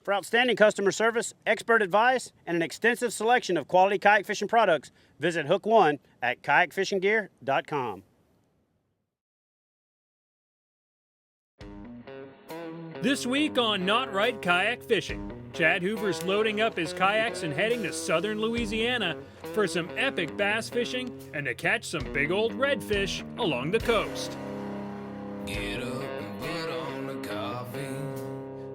For outstanding customer service, expert advice, and an extensive selection of quality kayak fishing products, visit Hook One at kayakfishinggear.com. This week on Not Right Kayak Fishing, Chad Hoover's loading up his kayaks and heading to southern Louisiana for some epic bass fishing and to catch some big old redfish along the coast. Get up and put on the coffee.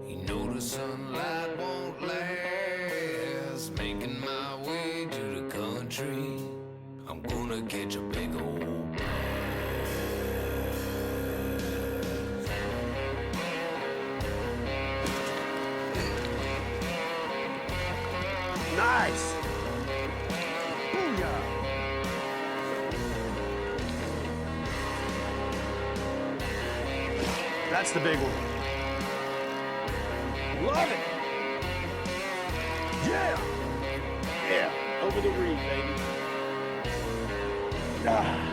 You know the sunlight won't last. Making my way to the country. I'm gonna catch a big old bass. Nice! Booyah! That's the big one. Love it! Yeah! Yeah, over the reef, baby. Yeah!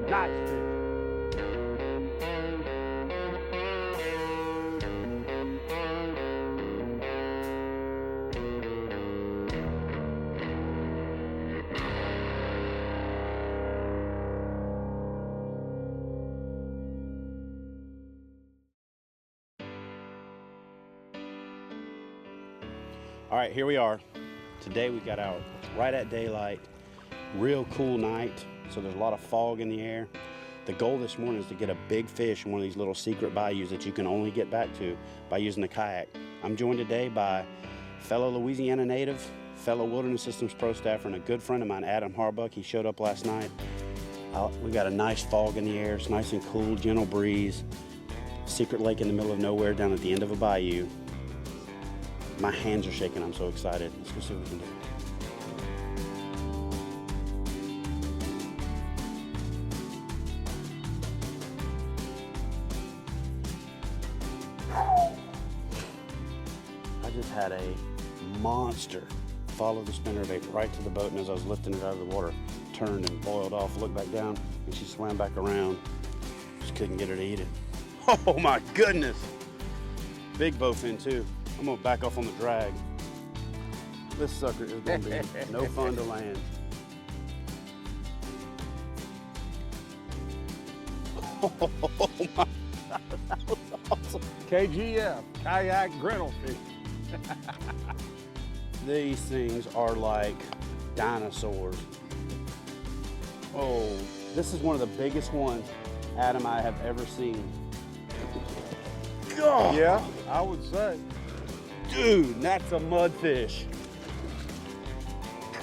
Nice fish. All right, here we are. Today we got out right at daylight. Real cool night, so there's a lot of fog in the air. The goal this morning is to get a big fish in one of these little secret bayous that you can only get back to by using the kayak. I'm joined today by fellow Louisiana native, fellow Wilderness Systems Pro staffer, and a good friend of mine, Adam Harbuck. He showed up last night. We got a nice fog in the air. It's nice and cool, gentle breeze. Secret lake in the middle of nowhere down at the end of a bayou. My hands are shaking, I'm so excited. Let's go see what we can do. I just had a monster follow the spinnerbait right to the boat, and as I was lifting it out of the water, turned and boiled off, looked back down, and she swam back around. Just couldn't get her to eat it. Oh my goodness! Big bowfin too. I'm gonna back off on the drag. This sucker is gonna be no fun to land. Oh my God, that was awesome. KGF, kayak griddle fish. These things are like dinosaurs. Oh, this is one of the biggest ones Adam I have ever seen. God. Yeah, I would say. Dude, that's a mudfish.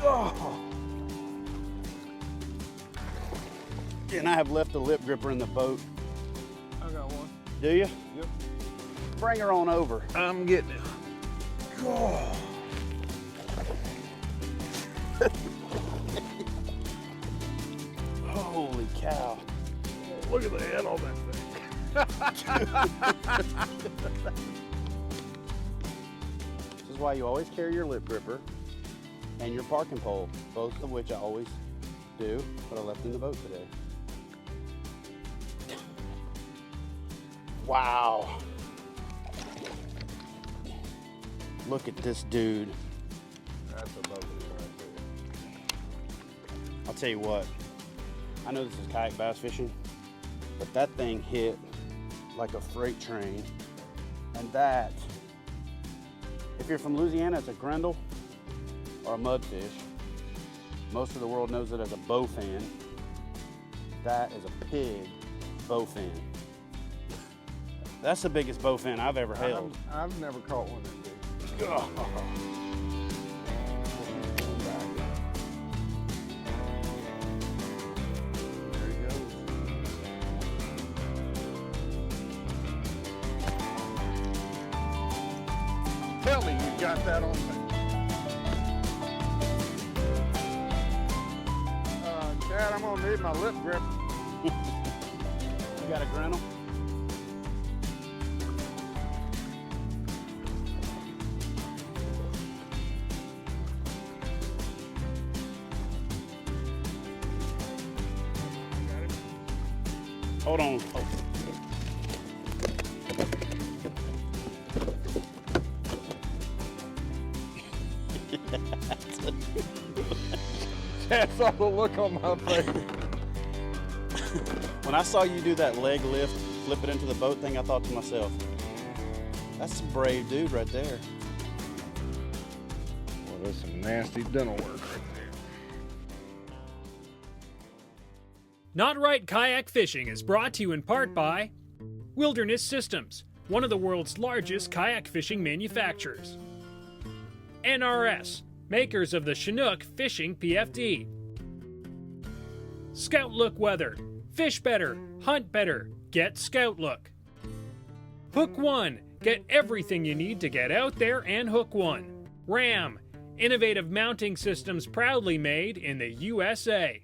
God. And I have left the lip gripper in the boat. I got one. Do you? Yep. Bring her on over. I'm getting it. God. Holy cow. Look at the head on that thing. This is why you always carry your lip gripper and your parking pole, both of which I always do, but I left in the boat today. Wow. Look at this dude. That's a boat right there. I'll tell you what, I know this is kayak bass fishing, but that thing hit like a freight train. And that, if you're from Louisiana, it's a grendel or a mudfish. Most of the world knows it as a bowfin. That is a pig bowfin. That's the biggest bowfin I've ever held. I've never caught one that big. Ugh. There he goes. Tell me you got that on there. Dad, I'm gonna need my lip grip. You got a grendel? Hold on. Oh. Chad saw the look on my face. When I saw you do that leg lift, flip it into the boat thing, I thought to myself, that's a brave dude right there. Well, that's some nasty dental work right there. Not Right Kayak Fishing is brought to you in part by Wilderness Systems, one of the world's largest kayak fishing manufacturers. NRS, makers of the Chinook Fishing PFD. Scout Look Weather, fish better, hunt better, get Scout Look. Hook One, get everything you need to get out there and hook one. RAM, innovative mounting systems proudly made in the USA.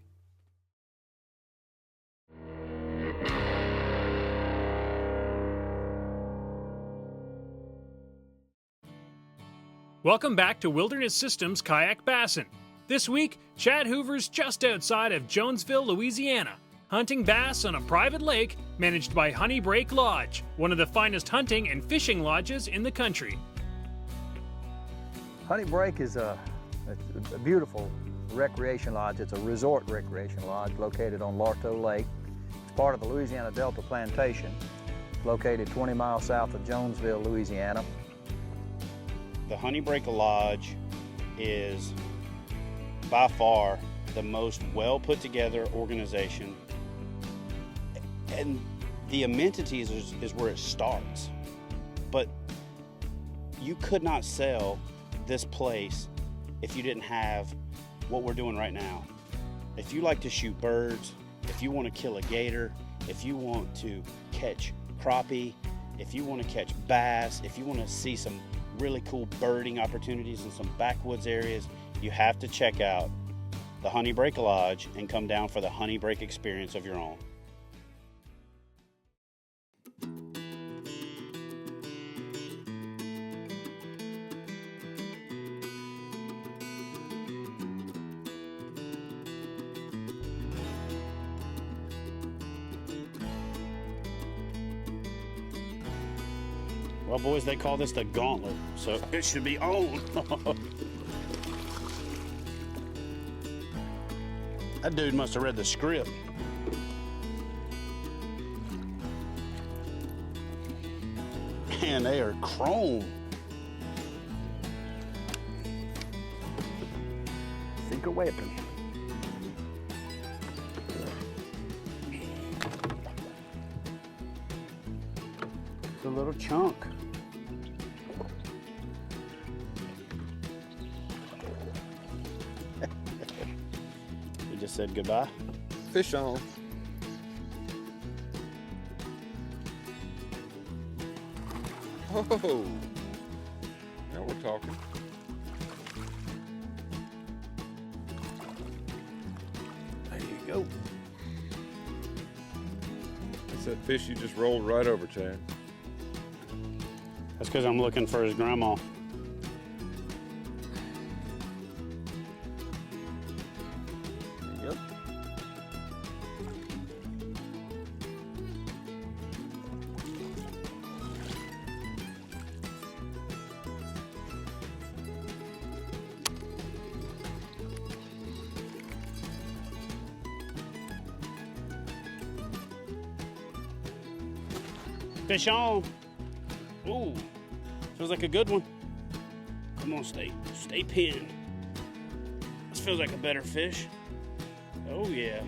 Welcome back to Wilderness Systems Kayak Bassin. This week, Chad Hoover's just outside of Jonesville, Louisiana, hunting bass on a private lake managed by Honey Break Lodge, one of the finest hunting and fishing lodges in the country. Honey Break is a beautiful recreation lodge. It's a resort recreation lodge located on Larteau Lake. It's part of the Louisiana Delta Plantation, located 20 miles south of Jonesville, Louisiana. The Honey Break Lodge is by far the most well put together organization, and the amenities is where it starts. But you could not sell this place if you didn't have what we're doing right now. If you like to shoot birds, if you want to kill a gator, if you want to catch crappie, if you want to catch bass, if you want to see some really cool birding opportunities in some backwoods areas, you have to check out the Honey Break Lodge and come down for the Honey Break experience of your own. Well, boys, they call this the gauntlet, so it should be on. That dude must have read the script. Man, they are chrome. Secret weapon. It's a little chunk. Just said goodbye. Fish on. Oh, now we're talking. There you go. That's that fish you just rolled right over, Chad. That's because I'm looking for his grandma. Fish on. Ooh, feels like a good one. Come on, stay pinned. This feels like a better fish. Oh yeah,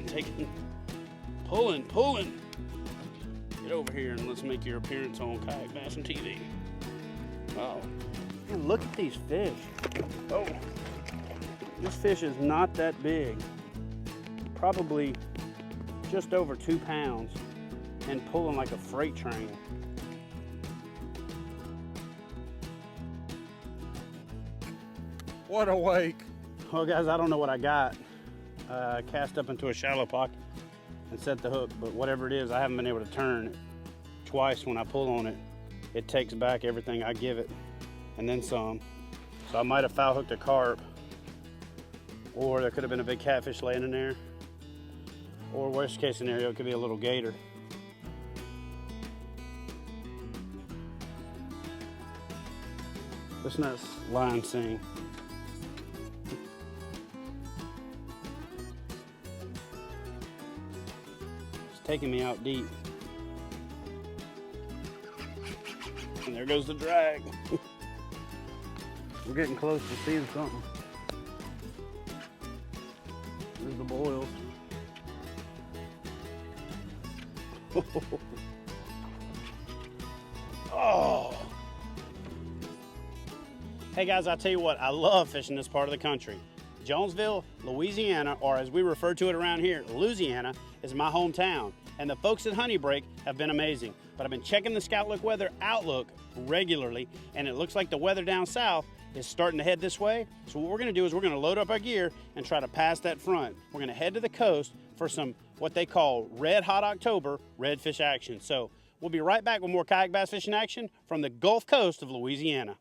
pulling. Get over here and let's make your appearance on Kayak Bassin TV. Oh, man, look at these fish. Oh, this fish is not that big. Probably just over 2 pounds and pulling like a freight train. What a wake. Well, guys, I don't know what I got. I cast up into a shallow pocket and set the hook, but whatever it is, I haven't been able to turn it. Twice when I pull on it, it takes back everything I give it and then some. So I might have foul hooked a carp, or there could have been a big catfish laying in there, or worst case scenario, it could be a little gator. Listen to that line sing. taking me out deep. And there goes the drag. We're getting close to seeing something. There's the boils. Oh. Hey guys, I'll tell you what, I love fishing this part of the country. Jonesville, Louisiana, or as we refer to it around here, Louisiana, is my hometown. And the folks at Honey Break have been amazing. But I've been checking the Scout Look Weather Outlook regularly, and it looks like the weather down south is starting to head this way. So what we're gonna do is we're gonna load up our gear and try to pass that front. We're gonna head to the coast for some, what they call Red Hot October redfish action. So we'll be right back with more kayak bass fishing action from the Gulf Coast of Louisiana.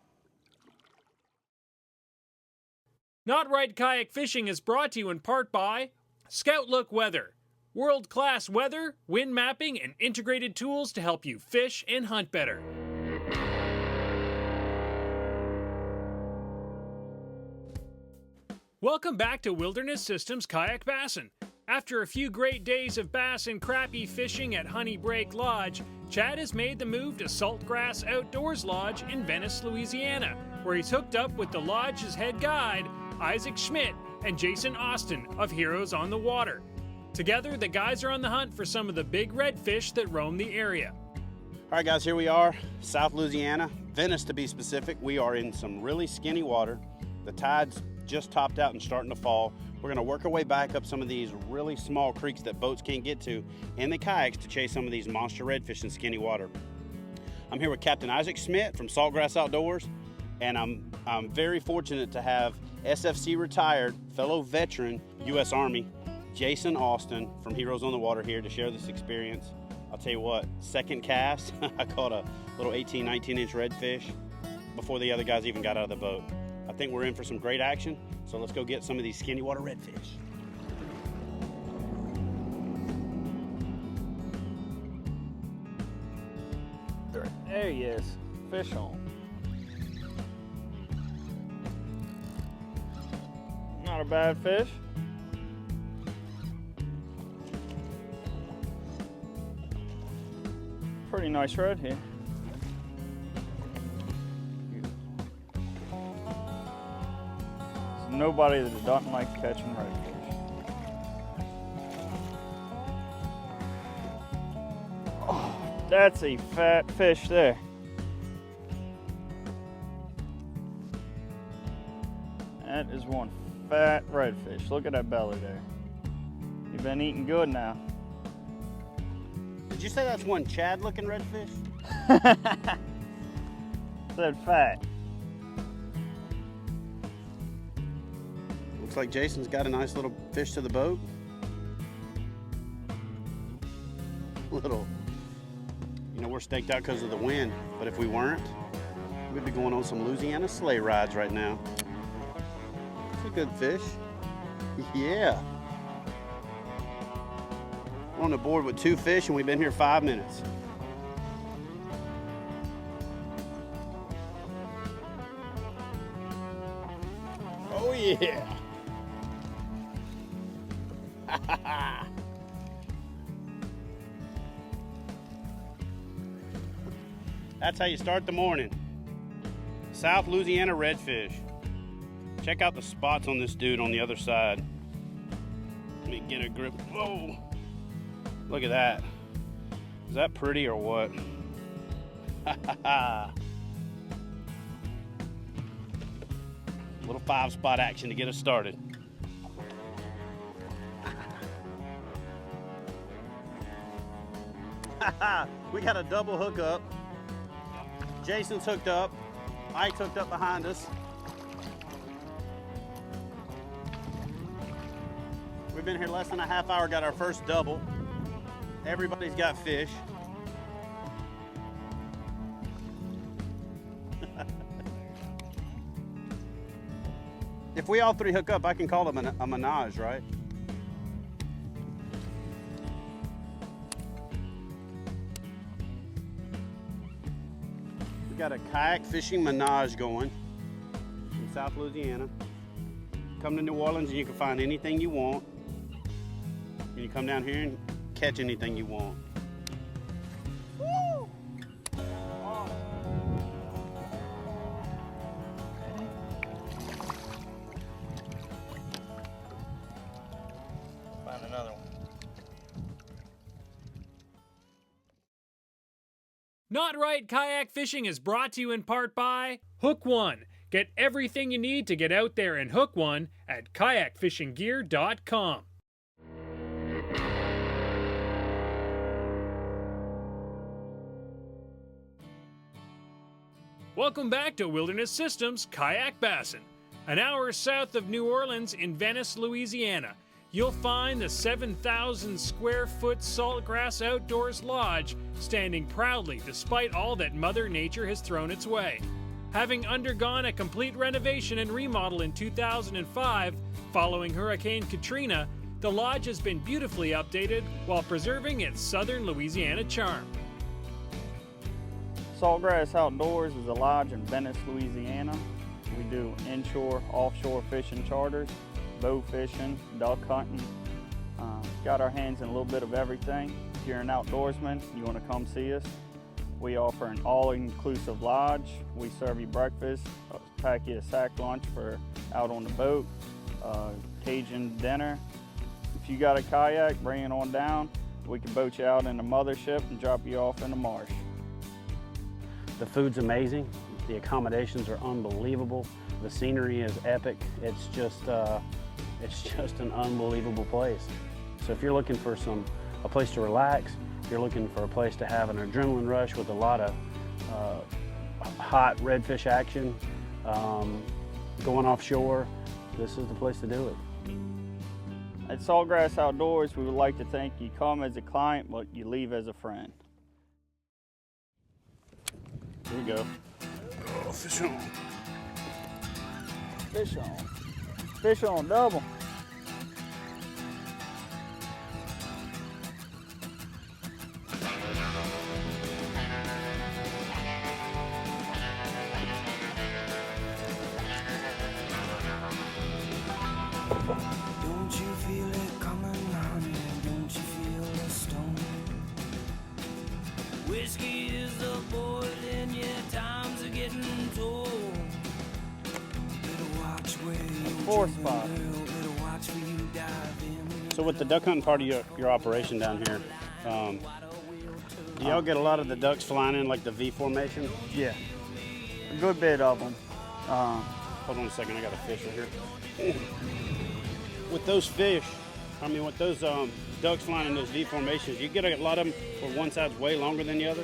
Not Right Kayak Fishing is brought to you in part by Scout Look Weather. World-class weather, wind mapping, and integrated tools to help you fish and hunt better. Welcome back to Wilderness Systems Kayak Bassin'. After a few great days of bass and crappie fishing at Honey Break Lodge, Chad has made the move to Saltgrass Outdoors Lodge in Venice, Louisiana, where he's hooked up with the lodge's head guide, Isaac Schmidt, and Jason Austin of Heroes on the Water. Together, the guys are on the hunt for some of the big redfish that roam the area. All right guys, here we are, South Louisiana, Venice to be specific. We are in some really skinny water. The tide's just topped out and starting to fall. We're gonna work our way back up some of these really small creeks that boats can't get to and the kayaks to chase some of these monster redfish in skinny water. I'm here with Captain Isaac Schmidt from Saltgrass Outdoors, and I'm very fortunate to have SFC retired fellow veteran U.S. Army Jason Austin from Heroes on the Water here to share this experience. I'll tell you what, second cast, I caught a little 18, 19-inch redfish before the other guys even got out of the boat. I think we're in for some great action, so let's go get some of these skinny water redfish. There he is, fish on. Not a bad fish. Pretty nice red here. There's nobody that doesn't like catching redfish. Oh, that's a fat fish there. That is one fat redfish. Look at that belly there. You've been eating good now. Did you say that's one Chad looking redfish? Said fat. Looks like Jason's got a nice little fish to the boat. Little, you know, we're staked out because of the wind, but if we weren't, we'd be going on some Louisiana sleigh rides right now. It's a good fish. Yeah. We're on the board with 2 fish and we've been here 5 minutes. Oh yeah. That's how you start the morning. South Louisiana redfish. Check out the spots on this dude on the other side. Let me get a grip. Whoa. Look at that. Is that pretty or what? Little 5-spot action to get us started. We got a double hookup. Jason's hooked up. Ike's hooked up behind us. We've been here less than a half hour, got our first double. Everybody's got fish. If we all 3 hook up, I can call them a menage, right? We got a kayak fishing menage going in South Louisiana. Come to New Orleans and you can find anything you want. And you come down here and catch anything you want. Find another one. Not Right Kayak Fishing is brought to you in part by Hook One. Get everything you need to get out there and hook one at kayakfishinggear.com. Welcome back to Wilderness Systems Kayak Bassin. An hour south of New Orleans in Venice, Louisiana, you'll find the 7,000 square foot Saltgrass Outdoors Lodge standing proudly despite all that Mother Nature has thrown its way. Having undergone a complete renovation and remodel in 2005 following Hurricane Katrina, the lodge has been beautifully updated while preserving its southern Louisiana charm. Saltgrass Outdoors is a lodge in Venice, Louisiana. We do inshore, offshore fishing charters, bow fishing, duck hunting. Got our hands in a little bit of everything. If you're an outdoorsman, you want to come see us. We offer an all-inclusive lodge. We serve you breakfast, pack you a sack lunch for out on the boat, Cajun dinner. If you got a kayak, bring it on down. We can boat you out in the mothership and drop you off in the marsh. The food's amazing. The accommodations are unbelievable. The scenery is epic. It's just an unbelievable place. So if you're looking for a place to relax, you're looking for a place to have an adrenaline rush with a lot of hot redfish action, going offshore, this is the place to do it. At Saltgrass Outdoors, we would like to thank you. Come as a client, but you leave as a friend. Here we go. Oh, fish on. Fish on. Fish on double. Don't you feel it coming, honey? Don't you feel the stone? Whiskey is the boiling, yeah, times are getting told. Better watch where you Four spot. better watch where you dive in. So with the duck hunting part of your operation down here, do y'all get a lot of the ducks flying in like the V formation? Yeah, a good bit of them. Hold on a second, I got a fish right here. With those fish, with those ducks flying in those V formations, you get a lot of them where one side's way longer than the other.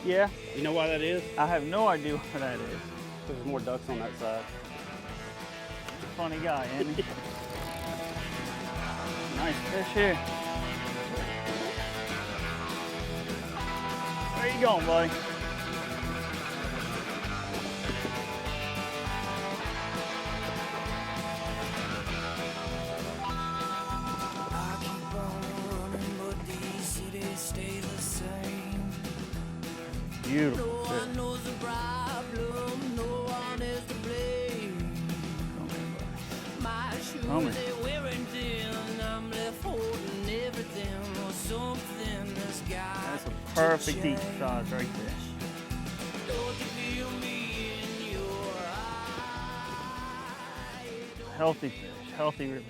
Yeah, You know why that is? I have no idea what that is. There's more ducks on that side. Funny guy, isn't he? Nice fish here. Where you going, buddy? I keep on running, but these cities stay the same. Beautiful No fish. one knows the problem, no one is to blame. My shoes, Come here. they're wearing thin, I'm left holding everything or something that's got That's a to perfect eat change. size right there. Don't you feel me in your eyes? Healthy fish, healthy release.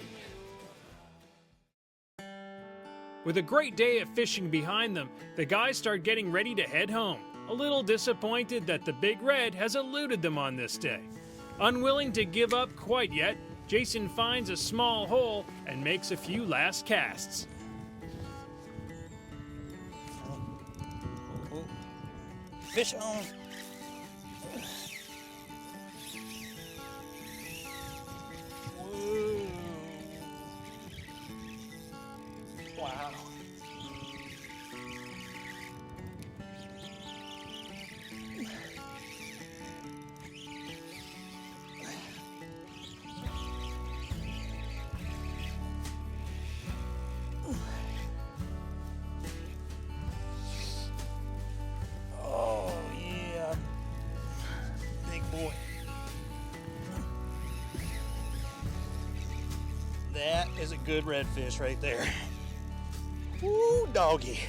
With a great day of fishing behind them, the guys start getting ready to head home, a little disappointed that the Big Red has eluded them on this day. Unwilling to give up quite yet, Jason finds a small hole and makes a few last casts. Fish on. Wow. Oh, yeah. Big boy. That is a good redfish right there. Woo, doggy.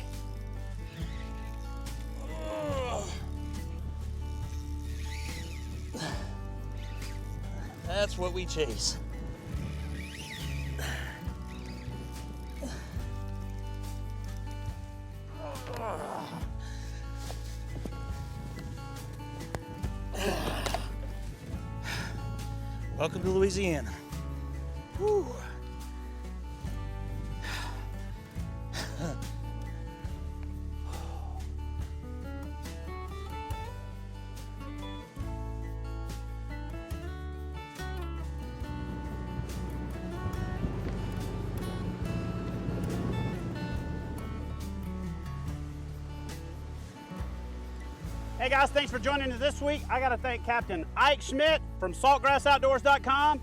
That's what we chase. Welcome to Louisiana. Whew. Hey guys, thanks for joining us this week. I gotta thank Captain Ike Schmidt from saltgrassoutdoors.com.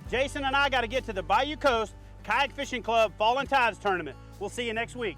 Jason and I gotta get to the Bayou Coast Kayak Fishing Club Fall and Tides Tournament. We'll see you next week.